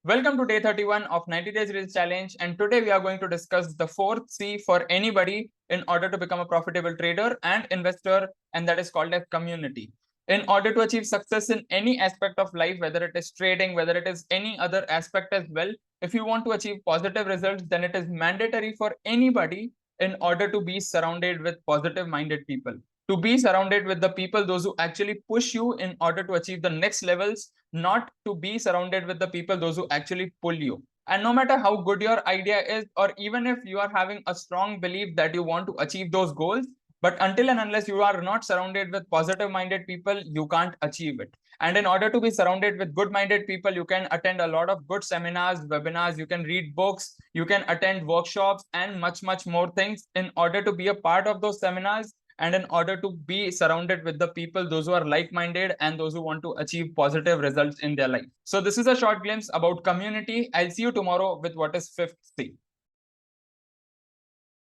Welcome to day 31 of 90 Days Reels Challenge. And today we are going to discuss the fourth C for anybody in order to become a profitable trader and investor, and that is called as community. In order to achieve success in any aspect of life, whether it is trading, whether it is any other aspect as well, if you want to achieve positive results, then it is mandatory for anybody in order to be surrounded with positive minded people, to be surrounded with the people, those who actually push you in order to achieve the next levels, not to be surrounded with the people, those who actually pull you. And no matter how good your idea is, or even if you are having a strong belief that you want to achieve those goals, but until and unless you are not surrounded with positive minded people, you can't achieve it. And in order to be surrounded with good minded people, you can attend a lot of good seminars, webinars, you can read books, you can attend workshops, and much more things in order to be a part of those seminars, and in order to be surrounded with the people, those who are like-minded and those who want to achieve positive results in their life. So this is a short glimpse about community. I'll see you tomorrow with what is fifth C.